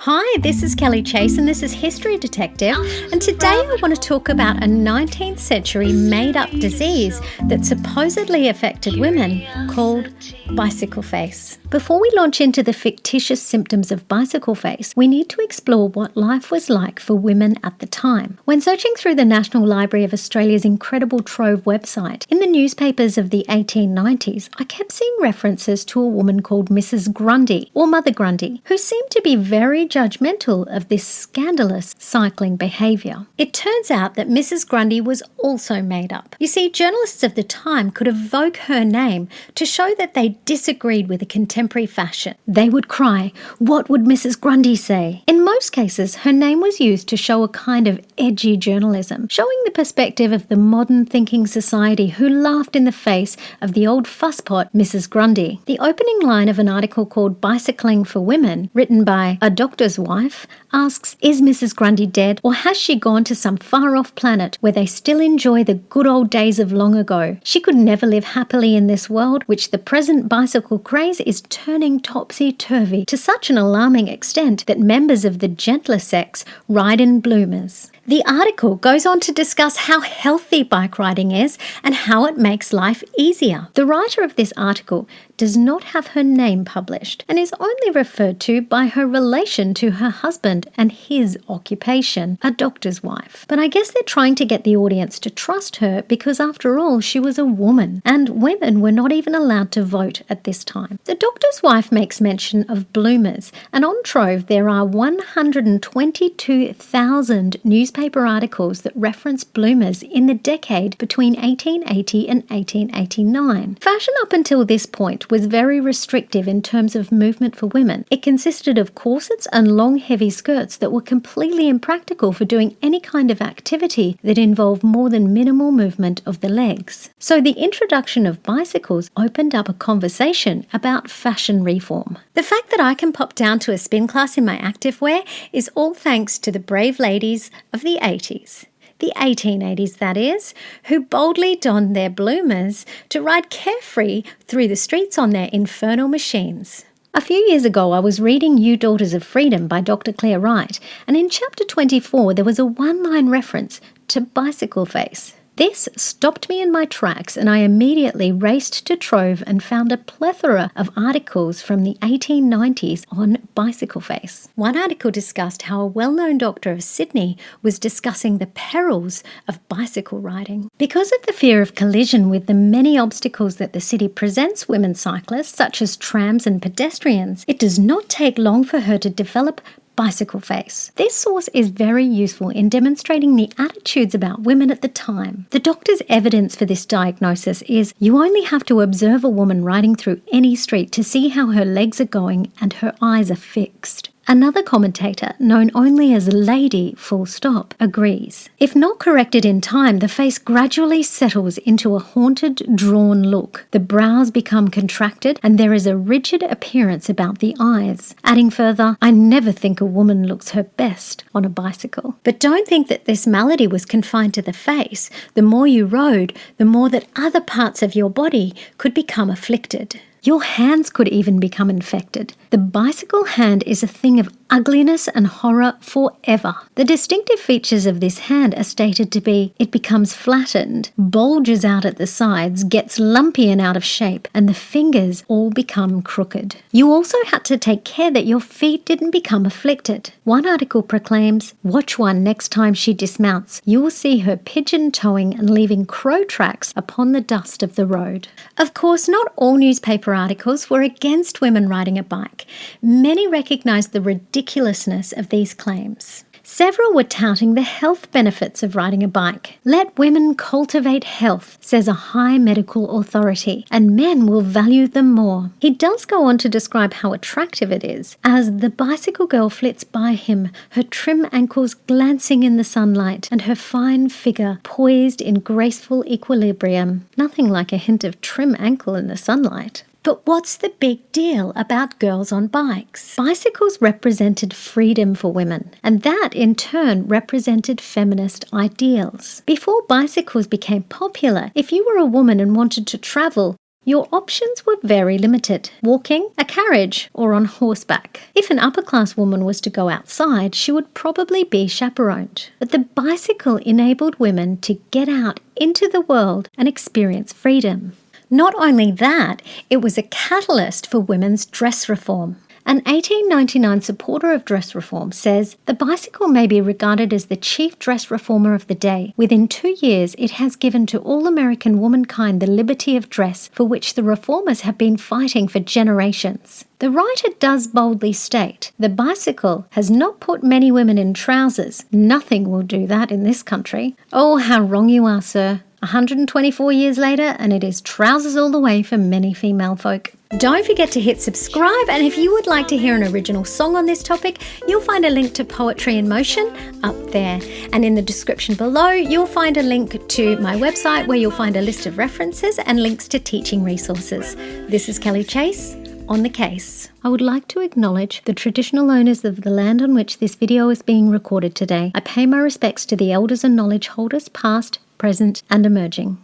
Hi, this is Kelly Chase and this is History Detective, and today I want to talk about a 19th century made-up disease that supposedly affected women called bicycle face. Before we launch into the fictitious symptoms of bicycle face, we need to explore what life was like for women at the time. When searching through the National Library of Australia's incredible Trove website, in the newspapers of the 1890s, I kept seeing references to a woman called Mrs. Grundy, or Mother Grundy, who seemed to be very judgmental of this scandalous cycling behaviour. It turns out that Mrs. Grundy was also made up. You see, journalists of the time could evoke her name to show that they disagreed with the contemporary fashion. They would cry, "What would Mrs. Grundy say?" In most cases, her name was used to show a kind of edgy journalism, showing the perspective of the modern thinking society who laughed in the face of the old fusspot Mrs. Grundy. The opening line of an article called Bicycling for Women, written by a doctor's wife, asks, "Is Mrs. Grundy dead, or has she gone to some far-off planet where they still enjoy the good old days of long ago? She could never live happily in this world, which the present bicycle craze is turning topsy-turvy to such an alarming extent that members of the gentler sex ride in bloomers." The article goes on to discuss how healthy bike riding is and how it makes life easier. The writer of this article does not have her name published and is only referred to by her relation to her husband and his occupation, a doctor's wife. But I guess they're trying to get the audience to trust her because, after all, she was a woman, and women were not even allowed to vote at this time. The doctor's wife makes mention of bloomers, and on Trove there are 122,000 newspaper articles that reference bloomers in the decade between 1880 and 1889. Fashion up until this point was very restrictive in terms of movement for women. It consisted of corsets and long heavy skirts that were completely impractical for doing any kind of activity that involved more than minimal movement of the legs. So the introduction of bicycles opened up a conversation about fashion reform. The fact that I can pop down to a spin class in my activewear is all thanks to the brave ladies of the 80s. The 1880s, that is, who boldly donned their bloomers to ride carefree through the streets on their infernal machines. A few years ago, I was reading You Daughters of Freedom by Dr. Claire Wright, and in chapter 24 there was a one-line reference to bicycle face. This stopped me in my tracks, and I immediately raced to Trove and found a plethora of articles from the 1890s on bicycle face. One article discussed how a well-known doctor of Sydney was discussing the perils of bicycle riding. Because of the fear of collision with the many obstacles that the city presents women cyclists, such as trams and pedestrians, it does not take long for her to develop bicycle face. This source is very useful in demonstrating the attitudes about women at the time. The doctor's evidence for this diagnosis is you only have to observe a woman riding through any street to see how her legs are going and her eyes are fixed. Another commentator, known only as Lady full stop, agrees. If not corrected in time, the face gradually settles into a haunted, drawn look. The brows become contracted and there is a rigid appearance about the eyes. Adding further, I never think a woman looks her best on a bicycle. But don't think that this malady was confined to the face. The more you rode, the more that other parts of your body could become afflicted. Your hands could even become infected. The bicycle hand is a thing of ugliness and horror forever. The distinctive features of this hand are stated to be it becomes flattened, bulges out at the sides, gets lumpy and out of shape, and the fingers all become crooked. You also had to take care that your feet didn't become afflicted. One article proclaims, "Watch one next time she dismounts. You will see her pigeon-toeing and leaving crow tracks upon the dust of the road." Of course, not all newspaper articles were against women riding a bike. Many recognised the ridiculousness of these claims. Several were touting the health benefits of riding a bike. "Let women cultivate health," says a high medical authority, "and men will value them more." He does go on to describe how attractive it is, as the bicycle girl flits by him, her trim ankles glancing in the sunlight and her fine figure poised in graceful equilibrium. Nothing like a hint of trim ankle in the sunlight. But what's the big deal about girls on bikes? Bicycles represented freedom for women, and that in turn represented feminist ideals. Before bicycles became popular, if you were a woman and wanted to travel, your options were very limited: walking, a carriage, or on horseback. If an upper-class woman was to go outside, she would probably be chaperoned. But the bicycle enabled women to get out into the world and experience freedom. Not only that, it was a catalyst for women's dress reform. An 1899 supporter of dress reform says, "The bicycle may be regarded as the chief dress reformer of the day. Within 2 years, it has given to all American womankind the liberty of dress for which the reformers have been fighting for generations." The writer does boldly state, "The bicycle has not put many women in trousers. Nothing will do that in this country." Oh, how wrong you are, sir. 124 years later, and it is trousers all the way for many female folk. Don't forget to hit subscribe, and if you would like to hear an original song on this topic, you'll find a link to Poetry in Motion up there. And in the description below, you'll find a link to my website where you'll find a list of references and links to teaching resources. This is Kelly Chase, on the case. I would like to acknowledge the traditional owners of the land on which this video is being recorded today. I pay my respects to the elders and knowledge holders past, present and emerging.